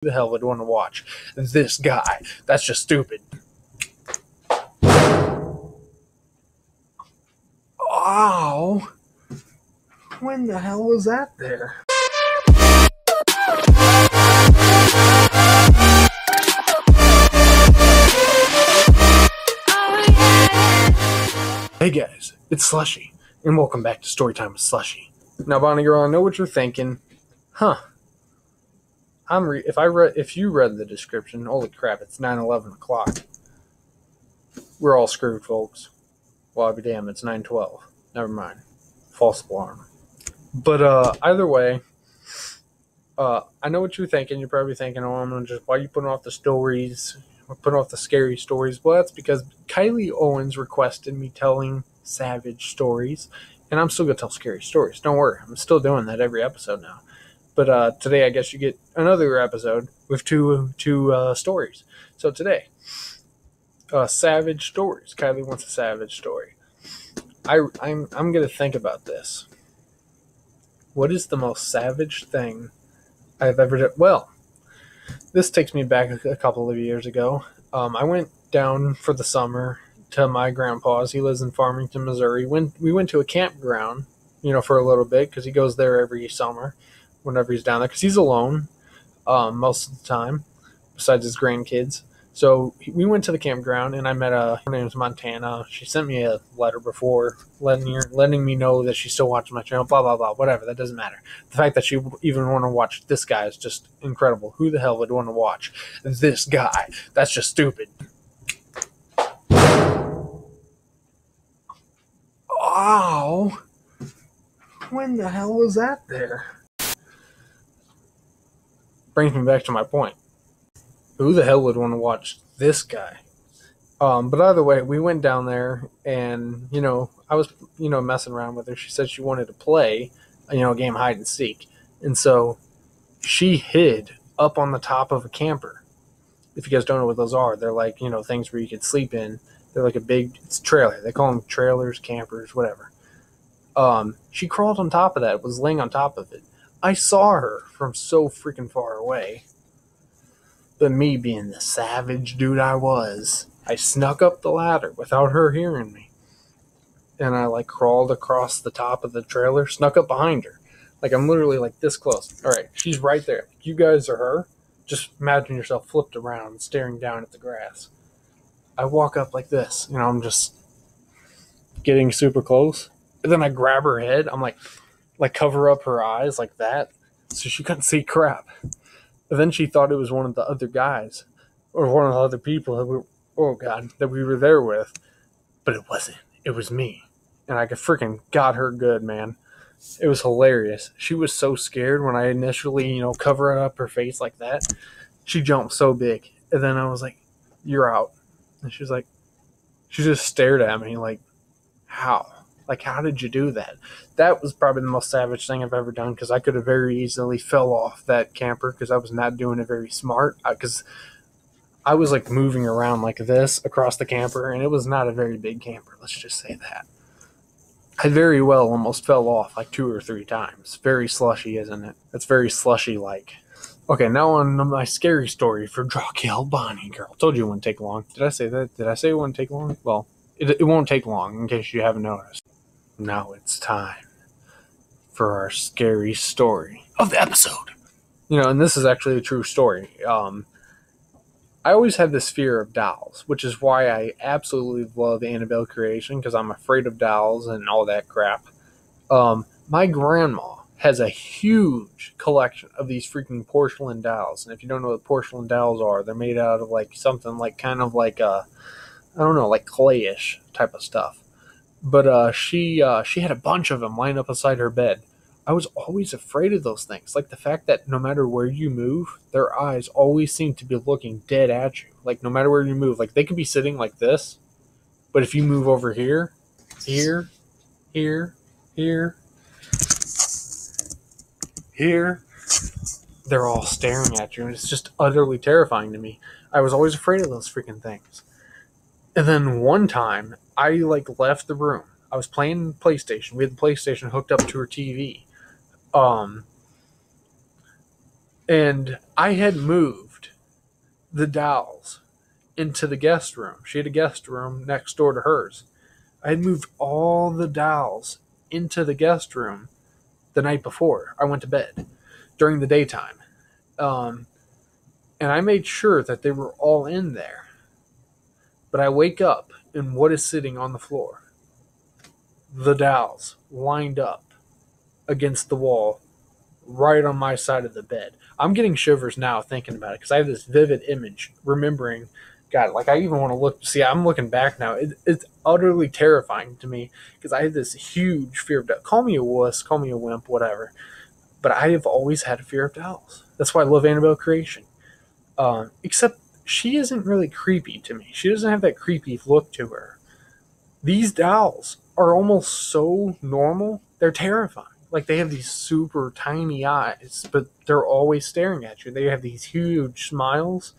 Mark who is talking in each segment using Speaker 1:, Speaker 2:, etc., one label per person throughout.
Speaker 1: Who the hell would want to watch this guy? That's just stupid. Ow! When the hell was that there? Hey guys, it's Slushie, and welcome back to Storytime with Slushie. Now, Bonnie girl, I know what you're thinking. If you read the description, holy crap, it's 9:11 o'clock. We're all screwed, folks. Well, I'll be damned, it's 9:12. Never mind. False alarm. But either way, I know what you're thinking. You're probably thinking, why are you putting off the stories? Putting off the scary stories? Well, that's because Kylie Owens requested me telling savage stories, and I'm still going to tell scary stories. Don't worry. I'm still doing that every episode now. But today, I guess you get another episode with two stories. So today, savage stories. Kylie wants a savage story. I'm going to think about this. What is the most savage thing I've ever done? Well, this takes me back a couple of years ago. I went down for the summer to my grandpa's. He lives in Farmington, Missouri. We went to a campground, for a little bit because he goes there every summer whenever he's down there because he's alone most of the time besides his grandkids. So we went to the campground, and I met her name's Montana. She sent me a letter before letting me know that she's still watching my channel, blah, blah, blah, whatever. That doesn't matter. The fact that she would even want to watch this guy is just incredible. Who the hell would want to watch this guy? That's just stupid. Ow! When the hell was that there? Brings me back to my point. Who the hell would want to watch this guy? But either way, we went down there, and, I was, messing around with her. She said she wanted to play, a game hide and seek. And so she hid up on the top of a camper. If you guys don't know what those are, they're like, things where you could sleep in. They're like it's a trailer. They call them trailers, campers, whatever. She crawled on top of that, was laying on top of it. I saw her from so freaking far away. But me being the savage dude I was, I snuck up the ladder without her hearing me. And I crawled across the top of the trailer, snuck up behind her. I'm literally this close. All right, she's right there. You guys are her. Just imagine yourself flipped around, staring down at the grass. I walk up like this. I'm just getting super close. And then I grab her head. I'm like cover up her eyes like that, so she couldn't see crap. And then she thought it was one of the other guys, or one of the other people that we were there with. But it wasn't. It was me. And I freaking got her good, man. It was hilarious. She was so scared when I initially, covered up her face like that. She jumped so big. And then I was like, "You're out." And she just stared at me how? How did you do that? That was probably the most savage thing I've ever done, because I could have very easily fell off that camper because I was not doing it very smart. Because I was moving around like this across the camper, and it was not a very big camper. Let's just say that. I very well almost fell off 2 or 3 times. Very slushy, isn't it? That's very slushy-like. Okay, now on my scary story for Drawkill Bonnie Girl. Told you it wouldn't take long. Did I say that? Did I say it wouldn't take long? Well, it won't take long, in case you haven't noticed. Now it's time for our scary story of the episode. And this is actually a true story. I always had this fear of dolls, which is why I absolutely love Annabelle creation, because I'm afraid of dolls and all that crap. My grandma has a huge collection of these freaking porcelain dolls. And if you don't know what porcelain dolls are, they're made out of something kind of clayish type of stuff. But she had a bunch of them lined up beside her bed. I was always afraid of those things. The fact that no matter where you move, their eyes always seem to be looking dead at you. No matter where you move. They could be sitting like this, but if you move over here, they're all staring at you. And it's just utterly terrifying to me. I was always afraid of those freaking things. And then one time, I left the room. I was playing PlayStation. We had the PlayStation hooked up to her TV. And I had moved the dolls into the guest room. She had a guest room next door to hers. I had moved all the dolls into the guest room the night before I went to bed during the daytime. And I made sure that they were all in there. But I wake up, and what is sitting on the floor? The dolls lined up against the wall right on my side of the bed. I'm getting shivers now thinking about it because I have this vivid image remembering. God, like I even want to look. See, I'm looking back now. It's utterly terrifying to me because I have this huge fear of dolls. Call me a wuss, call me a wimp, whatever. But I have always had a fear of dolls. That's why I love Annabelle Creation. Except she isn't really creepy to me. She doesn't have that creepy look to her. These dolls are almost so normal, they're terrifying. Like they have these super tiny eyes, but they're always staring at you. They have these huge smiles,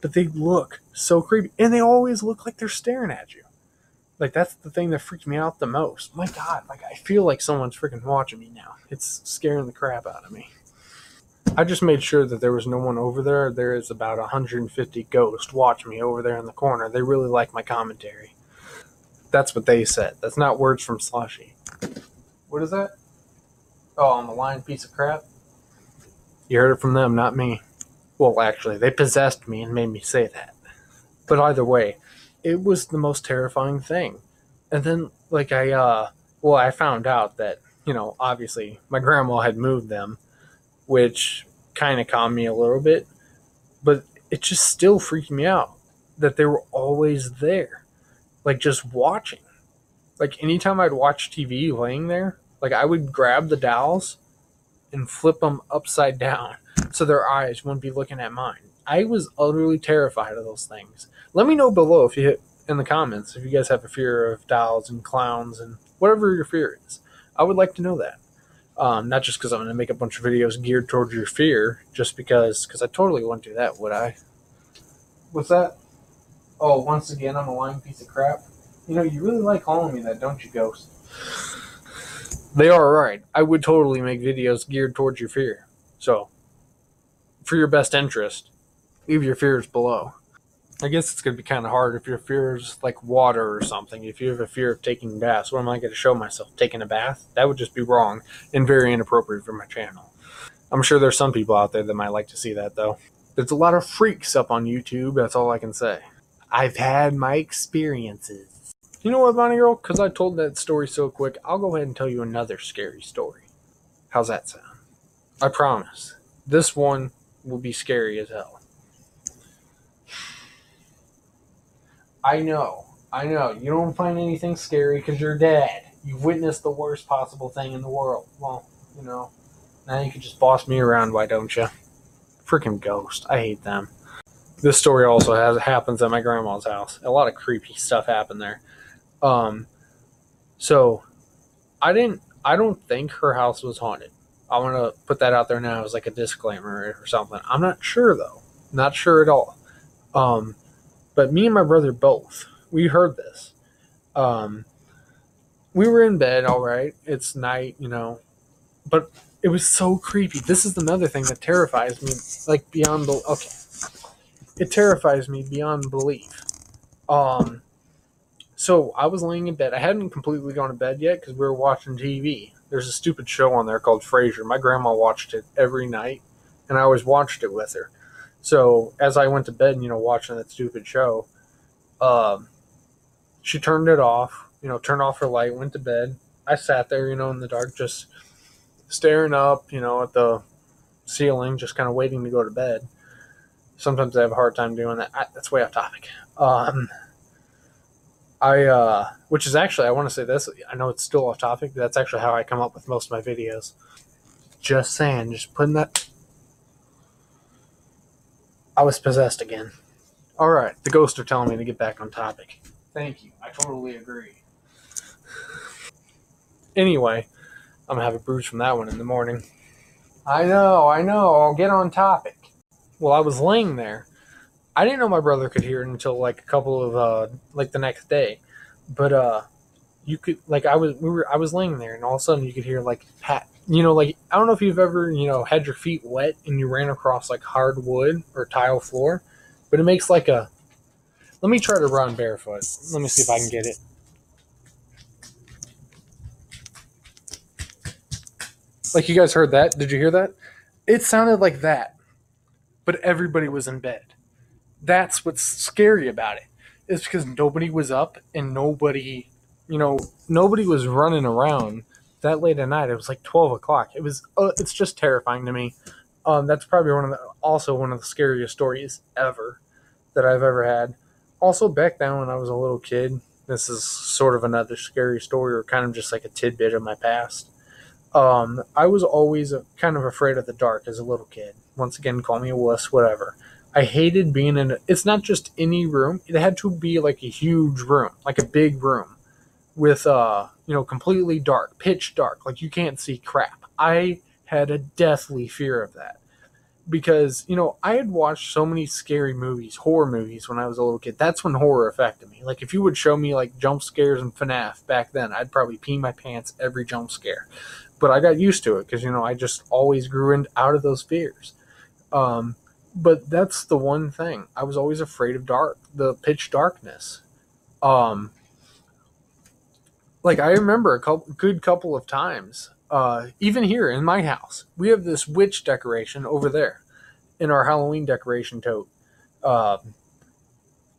Speaker 1: but they look so creepy. And they always look like they're staring at you. Like that's the thing that freaks me out the most. My God, like I feel like someone's freaking watching me now. It's scaring the crap out of me. I just made sure that there was no one over there. There is about 150 ghosts watching me over there in the corner. They really like my commentary. That's what they said. That's not words from Slushie. What is that? Oh, I'm a lying piece of crap. You heard it from them, not me. Well, actually, they possessed me and made me say that. But either way, it was the most terrifying thing. And then, like, I found out that, obviously my grandma had moved them, which kind of calmed me a little bit. But it just still freaked me out that they were always there. Like, just watching. Like, anytime I'd watch TV laying there, like, I would grab the dolls and flip them upside down so their eyes wouldn't be looking at mine. I was utterly terrified of those things. Let me know below if you hit in the comments if you guys have a fear of dolls and clowns and whatever your fear is. I would like to know that. Not just because I'm going to make a bunch of videos geared towards your fear, just because I totally wouldn't do that, would I? What's that? Oh, once again, I'm a lying piece of crap. You really like calling me that, don't you, Ghost? They are right. I would totally make videos geared towards your fear. So, for your best interest, leave your fears below. I guess it's going to be kind of hard if your fear is like water or something. If you have a fear of taking baths, what am I going to show myself? Taking a bath? That would just be wrong and very inappropriate for my channel. I'm sure there's some people out there that might like to see that, though. There's a lot of freaks up on YouTube, that's all I can say. I've had my experiences. You know what, Bonnie Girl? Because I told that story so quick, I'll go ahead and tell you another scary story. How's that sound? I promise. This one will be scary as hell. I know. You don't find anything scary because you're dead. You've witnessed the worst possible thing in the world. Well, now you can just boss me around, why don't you? Freaking ghost. I hate them. This story also happens at my grandma's house. A lot of creepy stuff happened there. So I don't think her house was haunted. I want to put that out there now as like a disclaimer or something. I'm not sure though. Not sure at all. But me and my brother both, we heard this. We were in bed, all right. It's night, but it was so creepy. This is another thing that terrifies me, like beyond okay. It terrifies me beyond belief. So I was laying in bed. I hadn't completely gone to bed yet because we were watching TV. There's a stupid show on there called Frasier. My grandma watched it every night, and I always watched it with her. So as I went to bed, watching that stupid show, she turned it off, turned off her light, went to bed. I sat there, in the dark, just staring up, at the ceiling, just kind of waiting to go to bed. Sometimes I have a hard time doing that. That's way off topic. Which is actually, I want to say this, I know it's still off topic, but that's actually how I come up with most of my videos. Just saying, just putting that. I was possessed again. Alright, the ghosts are telling me to get back on topic. Thank you, I totally agree. Anyway, I'm going to have a bruise from that one in the morning. I know, I'll get on topic. Well, I was laying there. I didn't know my brother could hear it until like a couple of the next day. But you could, like, I was laying there, and all of a sudden you could hear like pat. Like, I don't know if you've ever had your feet wet and you ran across like hard wood or tile floor, but it makes like a. Let me try to run barefoot. Let me see if I can get it. Like, you guys heard that? Did you hear that? It sounded like that, but everybody was in bed. That's what's scary about it. It's because nobody was up and nobody was running around that late at night. It was like 12 o'clock. It's just terrifying to me. That's probably also one of the scariest stories ever that I've ever had. Also, back then when I was a little kid, this is sort of another scary story, or kind of just like a tidbit of my past. I was always kind of afraid of the dark as a little kid. Once again, call me a wuss, whatever. I hated being it's not just any room. It had to be like a huge room, like a big room with, completely dark, pitch dark. Like, you can't see crap. I had a deathly fear of that because, I had watched so many scary movies, horror movies when I was a little kid. That's when horror affected me. Like, if you would show me like jump scares and FNAF back then, I'd probably pee my pants every jump scare. But I got used to it because, I just always grew out of those fears. But that's the one thing. I was always afraid of the pitch darkness. Like, I remember a good couple of times, even here in my house, we have this witch decoration over there in our Halloween decoration tote. I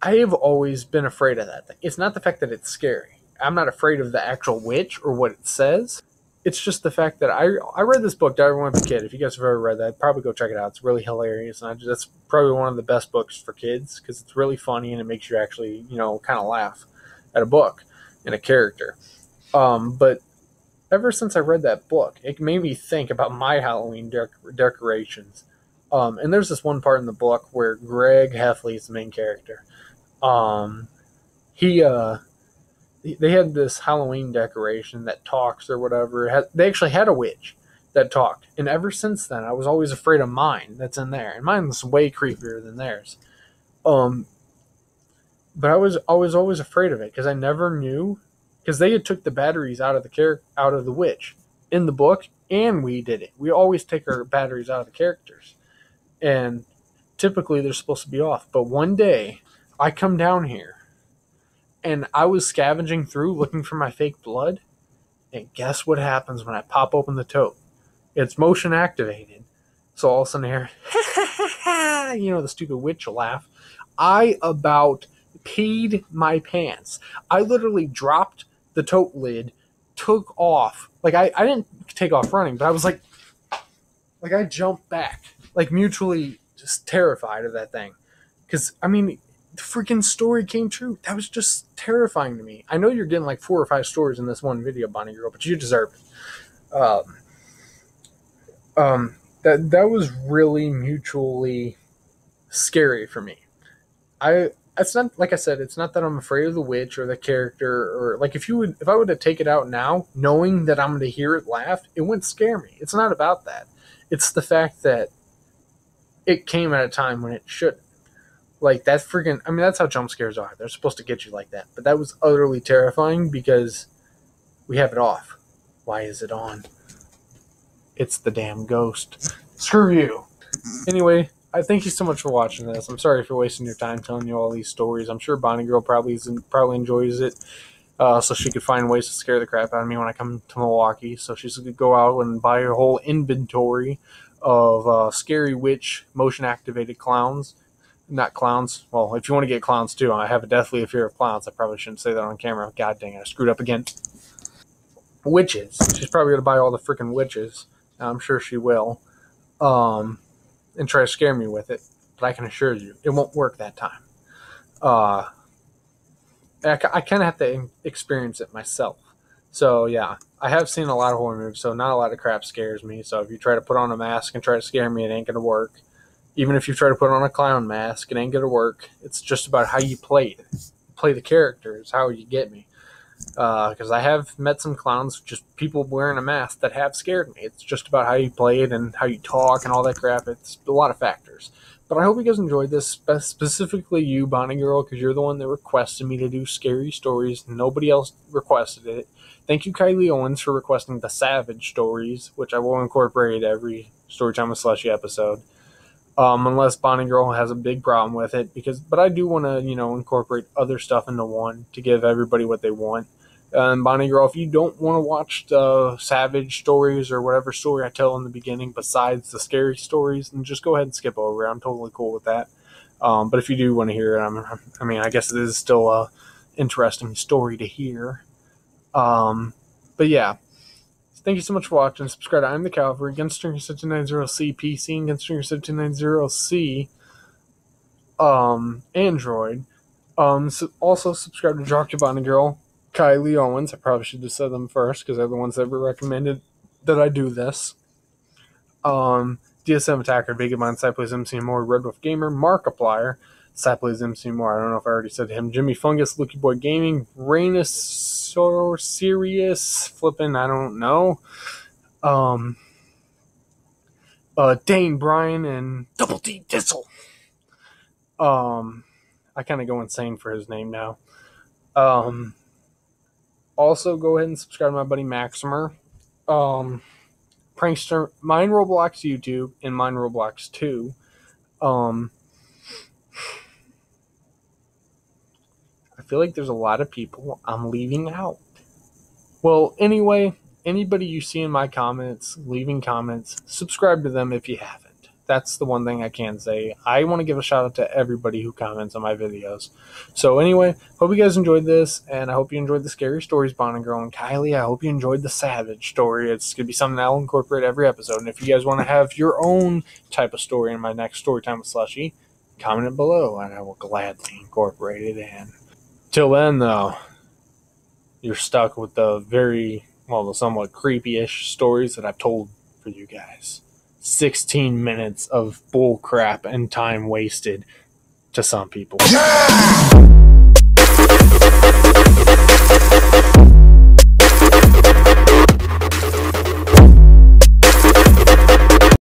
Speaker 1: have always been afraid of that thing. It's not the fact that it's scary. I'm not afraid of the actual witch or what it says. It's just the fact that I read this book, Diary of a Kid. If you guys have ever read that, probably go check it out. It's really hilarious. And that's probably one of the best books for kids because it's really funny and it makes you actually, kind of laugh at a book and a character. But ever since I read that book, it made me think about my Halloween decorations. And there's this one part in the book where Greg Heffley is the main character. They had this Halloween decoration that talks or whatever. They actually had a witch that talked. And ever since then, I was always afraid of mine that's in there. And mine was way creepier than theirs. But I was always afraid of it because I never knew. Because they had took the batteries out of the witch in the book, and we did it. We always take our batteries out of the characters. And typically they're supposed to be off. But one day, I come down here. And I was scavenging through looking for my fake blood. And guess what happens when I pop open the tote? It's motion activated. So all of a sudden here, the stupid witch laugh. I about peed my pants. I literally dropped the tote lid, took off. Like, I didn't take off running, but I was like I jumped back. Like, mutually just terrified of that thing. Because, the freaking story came true. That was just terrifying to me. I know you're getting like 4 or 5 stories in this one video, Bonnie Girl, but you deserve it. That was really mutually scary for me. It's not, like I said, it's not that I'm afraid of the witch or the character, or like if I would to take it out now, knowing that I'm going to hear it laugh, it wouldn't scare me. It's not about that. It's the fact that it came at a time when it shouldn't. Like, that freaking, that's how jump scares are. They're supposed to get you like that. But that was utterly terrifying because we have it off. Why is it on? It's the damn ghost. Screw you. Anyway, I thank you so much for watching this. I'm sorry for wasting your time telling you all these stories. I'm sure Bonnie Girl probably enjoys it. So she could find ways to scare the crap out of me when I come to Milwaukee. So she's going to go out and buy her whole inventory of scary witch motion-activated clowns. Not clowns. Well, if you want to get clowns too, I have a deathly fear of clowns. I probably shouldn't say that on camera. God dang it, I screwed up again. Witches. She's probably going to buy all the freaking witches. I'm sure she will. And try to scare me with it. But I can assure you, it won't work that time. I kind of have to experience it myself. So, yeah, I have seen a lot of horror movies, so not a lot of crap scares me. So if you try to put on a mask and try to scare me, it ain't going to work. Even if you try to put on a clown mask, it ain't going to work. It's just about how you play it. Play the characters, how you get me. because I have met some clowns, just people wearing a mask, that have scared me. It's just about how you play it and how you talk and all that crap. It's a lot of factors. But I hope you guys enjoyed this, specifically you, Bonnie Girl, because you're the one that requested me to do scary stories. Nobody else requested it. Thank you, Kylie Owens, for requesting the Savage stories, which I will incorporate every Storytime with Slushie episode. Unless Bonnie Girl has a big problem with it, but I do want to, incorporate other stuff into one to give everybody what they want. And Bonnie Girl, if you don't want to watch the Savage stories or whatever story I tell in the beginning besides the scary stories, then just go ahead and skip over it. I'm totally cool with that. But if you do want to hear it, I guess it is still a interesting story to hear. But yeah. Thank you so much for watching. Subscribe to I'm the Calvary, against ʻŌģn̓y̓90C PC, against ʻŌģn̓y̓90C Android. Also subscribe to Jock Bonnie Girl, Kylie Owens. I probably should have said them first because they're the ones that were recommended that I do this. DSM Attacker, Vegamon, Cyplays MC More, Red Wolf Gamer, Markiplier, Cyplays MC More. I don't know if I already said him. Jimmy Fungus, Lucky Boy Gaming, Rainus Serious flipping, I don't know. Dane Bryan and Double D Dizzle. I kind of go insane for his name now. Also go ahead and subscribe to my buddy Maximer. Prankster, Mine Roblox YouTube, and Mine Roblox 2. I feel like there's a lot of people I'm leaving out. Well, anyway, anybody you see in my comments, leaving comments, subscribe to them if you haven't. That's the one thing I can say. I want to give a shout out to everybody who comments on my videos. So anyway, hope you guys enjoyed this, and I hope you enjoyed the scary stories, Bonnie Girl and Kylie. I hope you enjoyed the Savage story. It's going to be something I'll incorporate every episode. And if you guys want to have your own type of story in my next Storytime with Slushie, comment it below, and I will gladly incorporate it in. Till then, though, you're stuck with the somewhat creepy-ish stories that I've told for you guys. 16 minutes of bull crap and time wasted to some people.